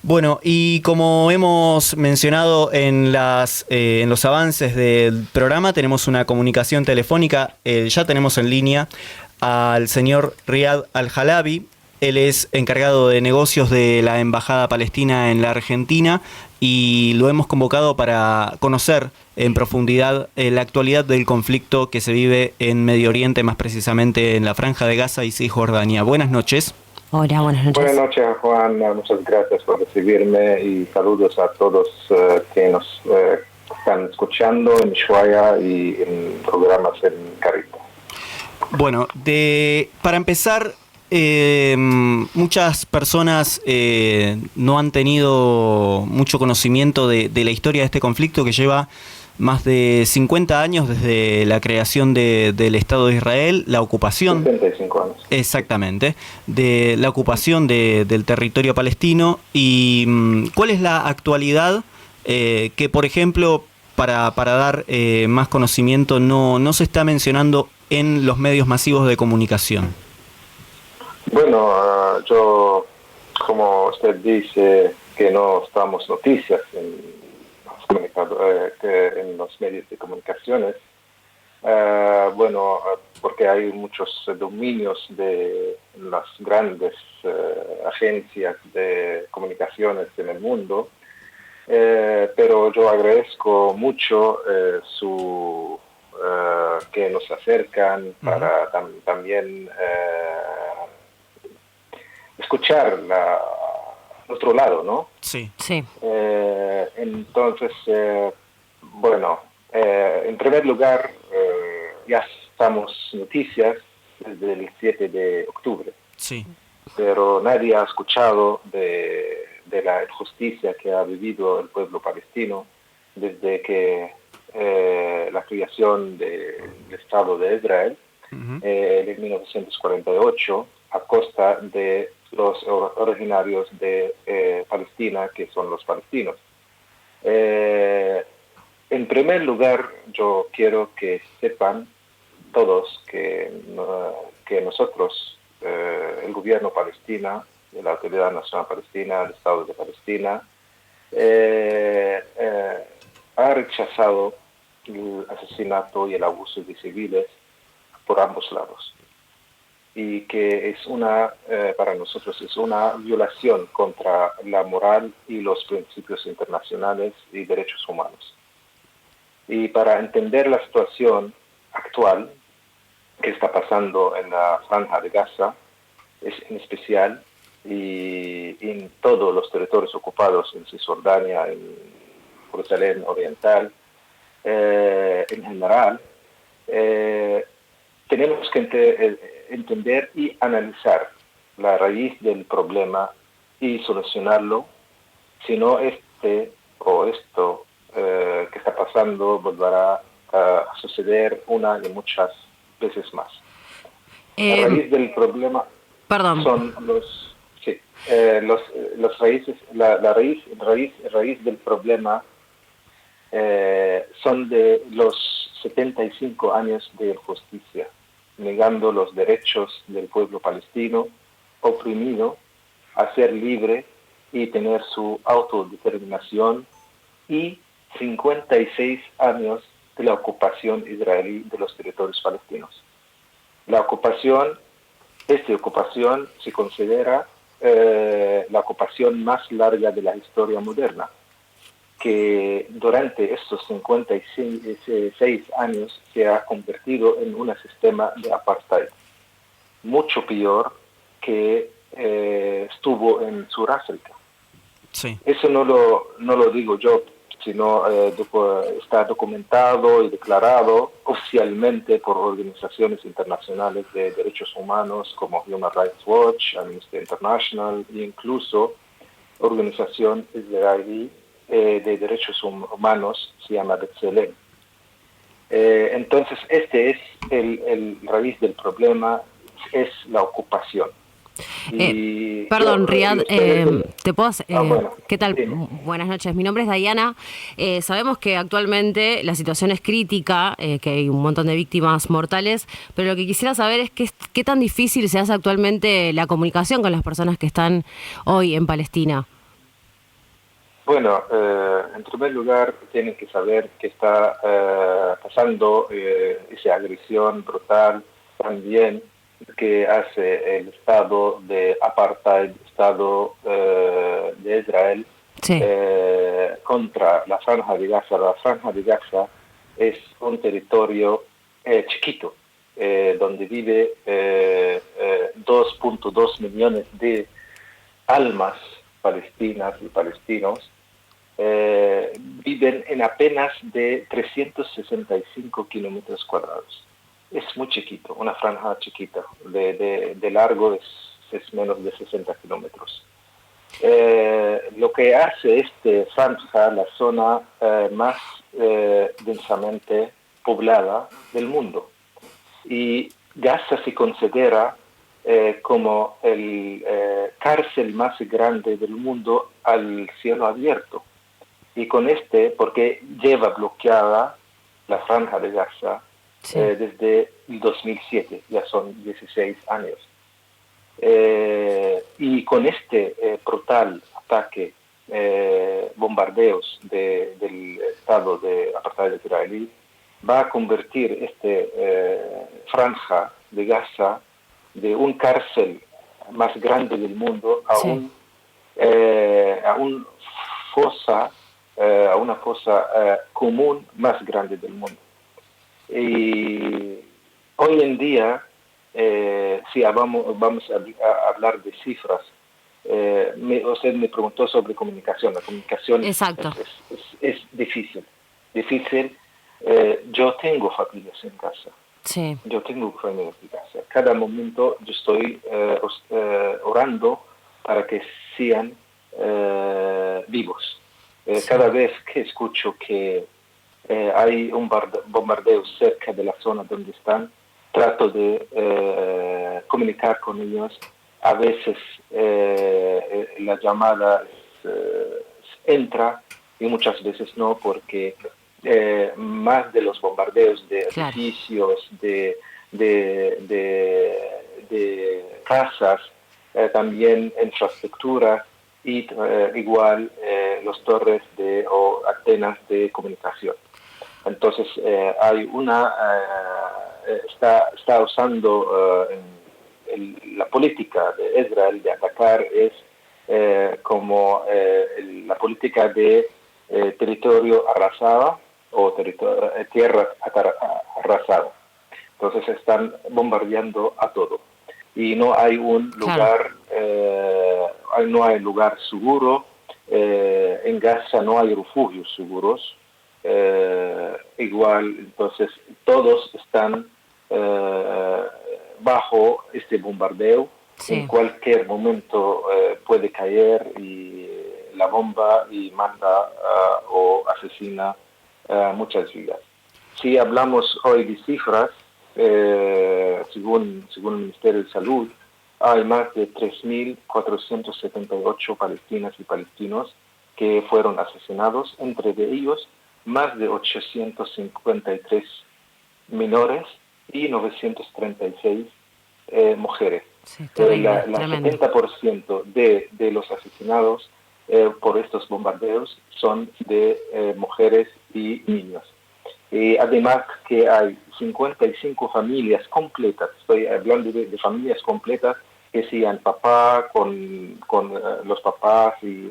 Bueno, y como hemos mencionado en los avances del programa, tenemos una comunicación telefónica, ya tenemos en línea al señor Riad Al-Halabi. Él es encargado de negocios de la Embajada Palestina en la Argentina y lo hemos convocado para conocer en profundidad la actualidad del conflicto que se vive en Medio Oriente, más precisamente en la Franja de Gaza y Cisjordania. Buenas noches. Hola, buenas noches. Buenas noches, Juan. Muchas gracias por recibirme y saludos a todos que nos están escuchando en Ushuaia y en programas en Carita. Bueno, para empezar, muchas personas no han tenido mucho conocimiento de la historia de este conflicto que lleva más de 50 años desde la creación del Estado de Israel, la ocupación... 75 años. Exactamente, de la ocupación del territorio palestino y cuál es la actualidad que, por ejemplo, para dar más conocimiento no se está mencionando en los medios masivos de comunicación. Bueno, yo, como usted dice, que no estamos noticias en los medios de comunicaciones, porque hay muchos dominios de las grandes agencias de comunicaciones en el mundo, pero yo agradezco mucho que nos acercan para también escuchar nuestro lado, ¿no? Sí. Sí. Entonces, en primer lugar, ya estamos noticias desde el 7 de octubre. Sí. Pero nadie ha escuchado de la injusticia que ha vivido el pueblo palestino desde que la creación del Estado de Israel en 1948 a costa de los originarios de Palestina, que son los palestinos. En primer lugar, yo quiero que sepan todos que nosotros, el gobierno palestino, la Autoridad Nacional Palestina, el Estado de Palestina, ha rechazado el asesinato y el abuso de civiles por ambos lados. Y que es para nosotros es una violación contra la moral y los principios internacionales y derechos humanos. Y para entender la situación actual que está pasando en la Franja de Gaza, en especial, y en todos los territorios ocupados en Cisjordania, en Jerusalén Oriental, en general, tenemos que entender y analizar la raíz del problema y solucionarlo, si no esto que está pasando volverá a suceder una y muchas veces más. La raíz del problema son los raíces, la raíz del problema son de los 75 años de injusticia, negando los derechos del pueblo palestino oprimido a ser libre y tener su autodeterminación, y 56 años de la ocupación israelí de los territorios palestinos. Esta ocupación se considera la ocupación más larga de la historia moderna, que durante estos 56 años se ha convertido en un sistema de apartheid, mucho peor que estuvo en Sudáfrica. Sí. Eso no lo digo yo, sino está documentado y declarado oficialmente por organizaciones internacionales de derechos humanos como Human Rights Watch, Amnesty International e incluso organización israelí de derechos humanos, se llama B'Tselem. Entonces, este es el raíz del problema, es la ocupación. Perdón, Riad, ¿te puedo hacer, bueno, ¿qué tal? Dime. Buenas noches, mi nombre es Diana. Sabemos que actualmente la situación es crítica, que hay un montón de víctimas mortales, pero lo que quisiera saber es qué tan difícil se hace actualmente la comunicación con las personas que están hoy en Palestina. Bueno, en primer lugar, tienen que saber que está pasando esa agresión brutal también que hace el Estado de apartheid, Estado de Israel, Sí, contra la Franja de Gaza. La Franja de Gaza es un territorio chiquito, donde vive 2.2 millones de almas palestinas y palestinos, viven en apenas de 365 kilómetros cuadrados. Es muy chiquito, una franja chiquita, de largo es menos de 60 kilómetros. Lo que hace este franja la zona más densamente poblada del mundo. Y Gaza se considera como el cárcel más grande del mundo al cielo abierto. Y con porque lleva bloqueada la franja de Gaza sí, desde el 2007, ya son 16 años. Y con brutal ataque, bombardeos del Estado de apartheid israelí, va a convertir franja de Gaza de un cárcel más grande del mundo sí. a una fosa común más grande del mundo. Y hoy en día, si vamos a hablar de cifras, usted me preguntó sobre comunicación. La comunicación Exacto. es difícil. Yo tengo familias en casa. Sí, Yo tengo familias en casa. Cada momento yo estoy orando para que sean vivos. sí, Cada vez que escucho que hay un bombardeo cerca de la zona donde están, trato de comunicar con ellos. A veces la llamada entra y muchas veces no, porque más de los bombardeos de claro. edificios, de casas, también infraestructura y igual los torres o antenas de comunicación. Entonces hay está usando la política de Israel de atacar es como la política de territorio arrasado o tierra arrasada. Entonces están bombardeando a todo. Y no hay un Claro. lugar, no hay lugar seguro. En Gaza no hay refugios seguros. Igual, entonces todos están bajo este bombardeo. En Sí. cualquier momento puede caer y la bomba y manda o asesina muchas vidas. Si hablamos hoy de cifras, según el Ministerio de Salud, hay más de 3.478 palestinas y palestinos que fueron asesinados, entre ellos más de 853 menores y 936 mujeres. Sí, terrible, La tremendo. 70% de los asesinados por estos bombardeos son de mujeres y niños. Además que hay 55 familias completas, estoy hablando de familias completas que sean papá con los papás y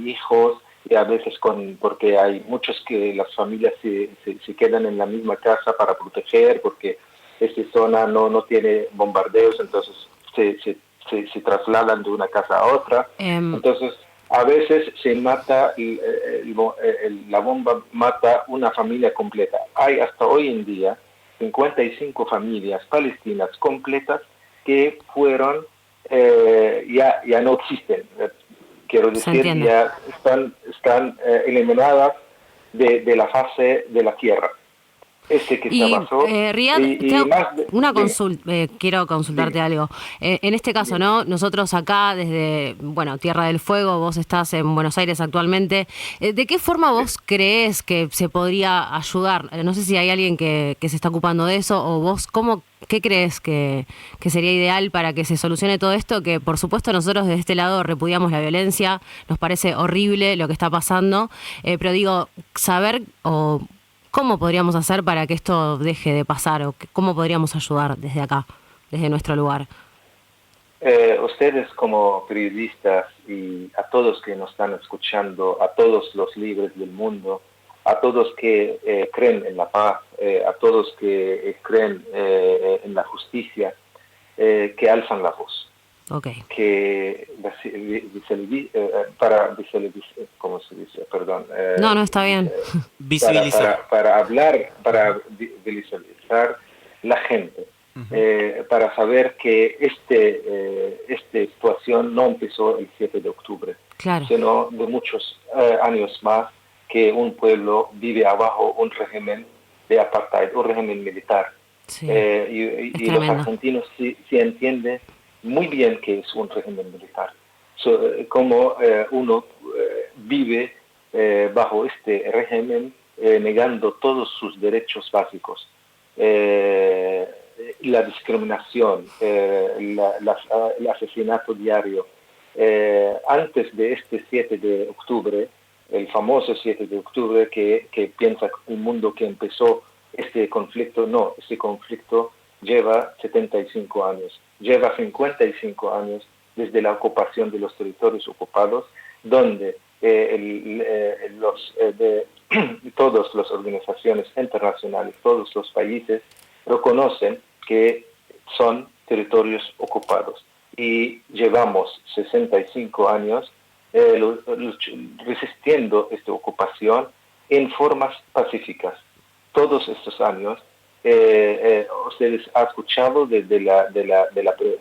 hijos, y a veces porque hay muchos que las familias se quedan en la misma casa para proteger, porque esta zona no tiene bombardeos, entonces se trasladan de una casa a otra. Em, Entonces, a veces se mata, la bomba mata una familia completa. Hay hasta hoy en día 55 familias palestinas completas que fueron, ya no existen. Quiero Se decir, entiende. ya están eliminadas de la fase de la tierra. Que se Y pasó, Riad, y más dime, quiero consultarte dime. algo. En este caso, Dime. ¿no? Nosotros acá desde, bueno, Tierra del Fuego, vos estás en Buenos Aires actualmente. ¿De qué forma Sí. vos crees que se podría ayudar? No sé si hay alguien que se está ocupando de eso o vos, ¿Qué crees que sería ideal para que se solucione todo esto? Que por supuesto nosotros de este lado repudiamos la violencia, nos parece horrible lo que está pasando, pero digo, saber o cómo podríamos hacer para que esto deje de pasar o cómo podríamos ayudar desde acá, desde nuestro lugar. Ustedes como periodistas y a todos que nos están escuchando, a todos los líderes del mundo, a todos que creen en la paz, a todos que creen en la justicia, que alzan la voz, Okay. que para ¿cómo se dice? Perdón. No, está bien. Visibilizar. Para hablar, para visualizar la gente. Para saber que esta situación no empezó el 7 de octubre, Claro. sino de muchos años más, que un pueblo vive abajo un régimen de apartheid, un régimen militar. Sí. Y los argentinos sí entienden muy bien que es un régimen militar. Como uno vive bajo este régimen negando todos sus derechos básicos. La discriminación, el asesinato diario. Antes de este 7 de octubre, el famoso 7 de octubre que piensa el mundo que empezó este conflicto, no, este conflicto lleva 75 años, lleva 55 años desde la ocupación de los territorios ocupados, donde todas las organizaciones internacionales, todos los países reconocen que son territorios ocupados. Y llevamos 65 años resistiendo esta ocupación en formas pacíficas. Todos estos años, ustedes han escuchado de la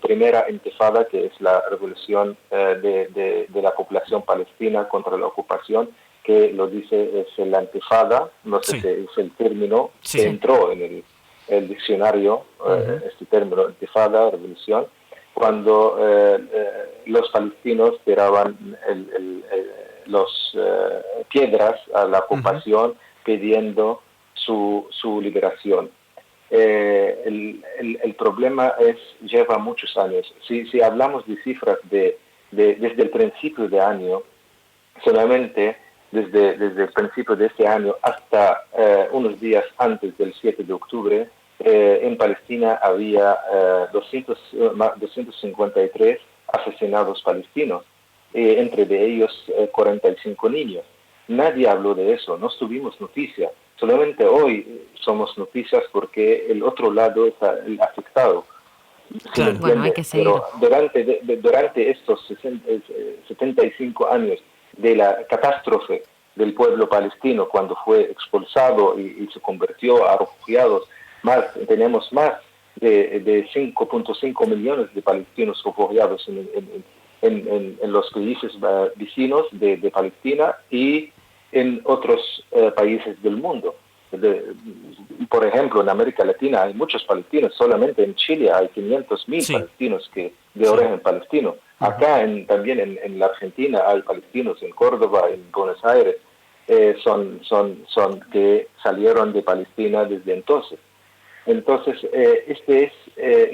primera intifada, que es la revolución de la población palestina contra la ocupación, que lo dice es la intifada, no sé si es el término que entró en el diccionario, este término intifada, revolución, cuando los palestinos tiraban los piedras a la ocupación pidiendo su liberación. El problema lleva muchos años. Si hablamos de cifras desde el principio de año, solamente desde el principio de este año hasta unos días antes del 7 de octubre, en Palestina había 253 asesinados palestinos, entre de ellos 45 niños. Nadie habló de eso, no tuvimos noticia. Solamente hoy somos noticias porque el otro lado está afectado. Claro. Bueno, hay que seguir. Pero durante estos 75 años de la catástrofe del pueblo palestino, cuando fue expulsado y se convirtió a refugiados, tenemos más de 5.5 millones de palestinos refugiados en los países vecinos de Palestina y en otros países del mundo. Por ejemplo, en América Latina hay muchos palestinos, solamente en Chile hay 500.000 palestinos de origen palestino. Acá también en la Argentina hay palestinos, en Córdoba, en Buenos Aires, son que salieron de Palestina desde entonces. Entonces, esta es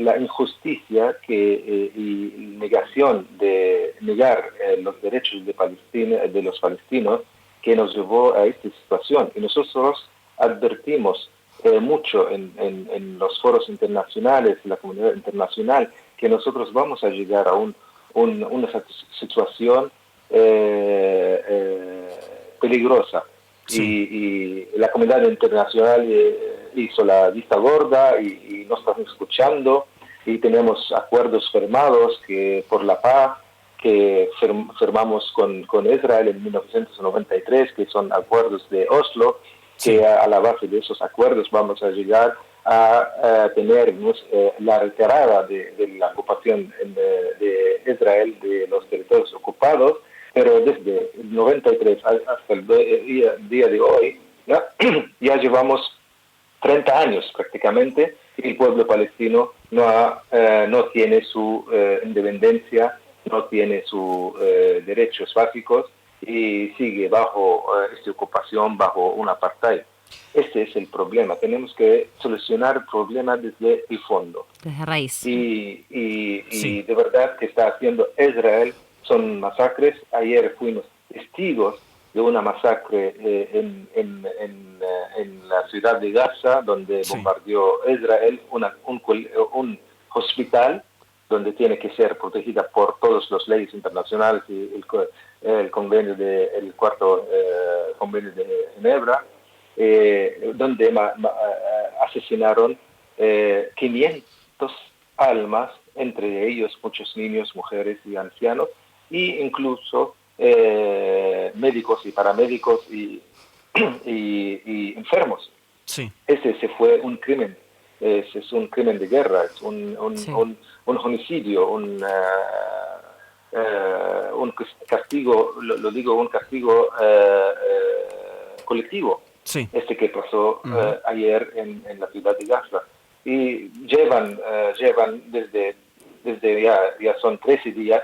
la injusticia y negación de negar los derechos de los palestinos que nos llevó a esta situación. Y nosotros advertimos mucho en los foros internacionales, en la comunidad internacional, que nosotros vamos a llegar a una situación peligrosa. Y la comunidad internacional hizo la vista gorda y nos están escuchando, y tenemos acuerdos firmados por la paz que firmamos con Israel en 1993, que son acuerdos de Oslo, que a la base de esos acuerdos vamos a llegar a tener la retirada de la ocupación de Israel de los territorios ocupados. Pero desde el 93 hasta el día de hoy, ya llevamos 30 años prácticamente, y el pueblo palestino no tiene su independencia, no tiene sus derechos básicos, y sigue bajo esta ocupación, bajo un apartheid. Este es el problema. Tenemos que solucionar el problema desde el fondo. Desde raíz. Y de verdad que está haciendo Israel son masacres. Ayer fuimos testigos de una masacre en la ciudad de Gaza, donde bombardeó Israel un hospital donde tiene que ser protegida por todas las leyes internacionales y el convenio el cuarto convenio de Ginebra, donde asesinaron 500 almas, entre ellos muchos niños, mujeres y ancianos, e incluso médicos y paramédicos y enfermos. Sí. Ese fue un crimen. Es un crimen de guerra, es un homicidio, un castigo, lo digo, un castigo colectivo. Sí. Que pasó ayer en la ciudad de Gaza. Y llevan desde ya son 13 días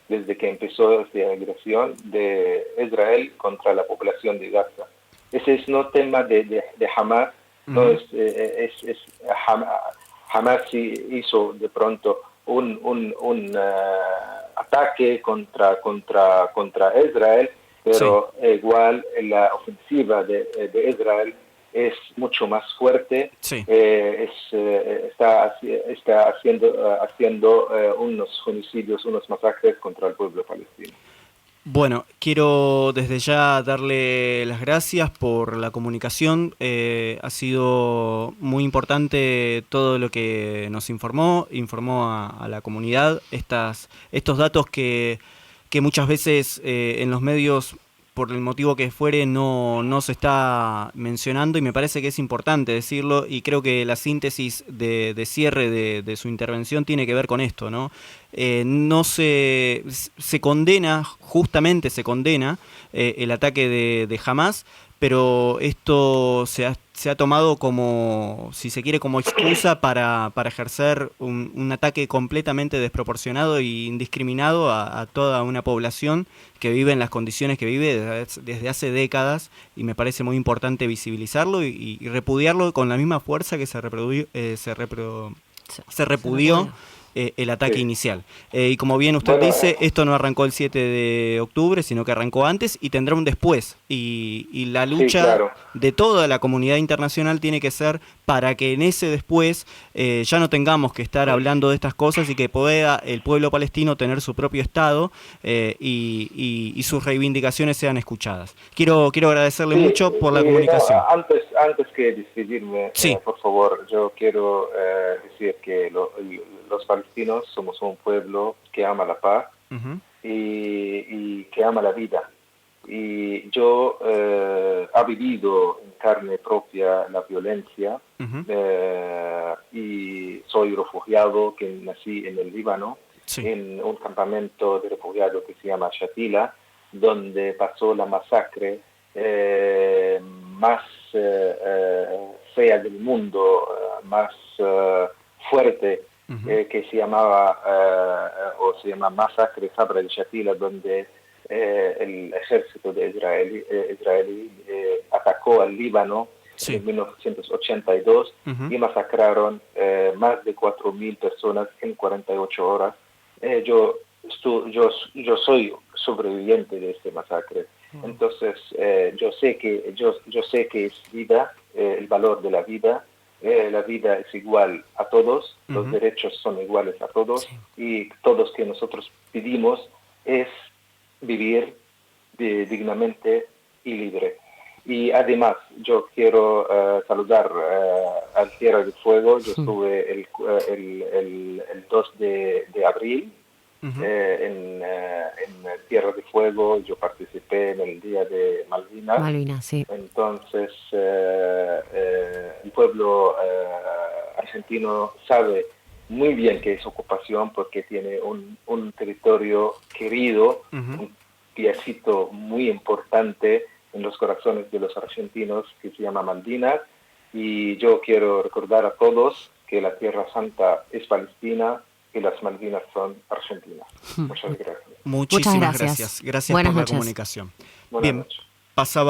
desde que empezó esta agresión de Israel contra la población de Gaza. Ese es no tema de Hamas, no Hamas sí hizo de pronto un ataque contra Israel, pero igual la ofensiva de Israel es mucho más fuerte. Sí. Está haciendo unos homicidios, unos masacres contra el pueblo palestino. Bueno, quiero desde ya darle las gracias por la comunicación. Ha sido muy importante todo lo que nos informó a la comunidad, estos datos que muchas veces en los medios, por el motivo que fuere, no se está mencionando, y me parece que es importante decirlo, y creo que la síntesis de cierre de su intervención tiene que ver con esto, ¿no? No se condena, justamente se condena el ataque de Hamás, pero esto se ha tomado como, si se quiere, como excusa para ejercer un ataque completamente desproporcionado e indiscriminado a toda una población que vive en las condiciones que vive desde hace décadas, y me parece muy importante visibilizarlo y repudiarlo con la misma fuerza que se repudió el ataque inicial. Y como bien usted dice, esto no arrancó el 7 de octubre, sino que arrancó antes y tendrá un después. Y la lucha de toda la comunidad internacional tiene que ser para que en ese después ya no tengamos que estar hablando de estas cosas y que pueda el pueblo palestino tener su propio Estado y sus reivindicaciones sean escuchadas. Quiero agradecerle mucho por la comunicación. Antes que despedirme, por favor, yo quiero decir que los palestinos somos un pueblo que ama la paz y que ama la vida. Y yo he vivido en carne propia la violencia y soy refugiado que nací en el Líbano, en un campamento de refugiados que se llama Shatila, donde pasó la masacre más fea del mundo, más fuerte, que se llama Masacre Sabra de Shatila, donde el ejército de israelí atacó al Líbano en 1982 y masacraron más de 4.000 personas en 48 horas. Yo soy sobreviviente de este masacre. Entonces yo sé que es vida, el valor de la vida. La vida es igual a todos, los derechos son iguales a todos, y todos que nosotros pedimos es vivir dignamente y libre. Y además yo quiero saludar al Tierra del Fuego. Yo estuve el 2 de abril en Tierra de Fuego. Yo participé en el Día de Malvinas. Entonces el pueblo argentino sabe muy bien que es ocupación, porque tiene un territorio querido, un piecito muy importante en los corazones de los argentinos, que se llama Malvinas. Y yo quiero recordar a todos que la Tierra Santa es Palestina y las Malvinas son argentinas. Muchas gracias. Muchísimas gracias. Gracias por la comunicación. Buenas noches. Pasaba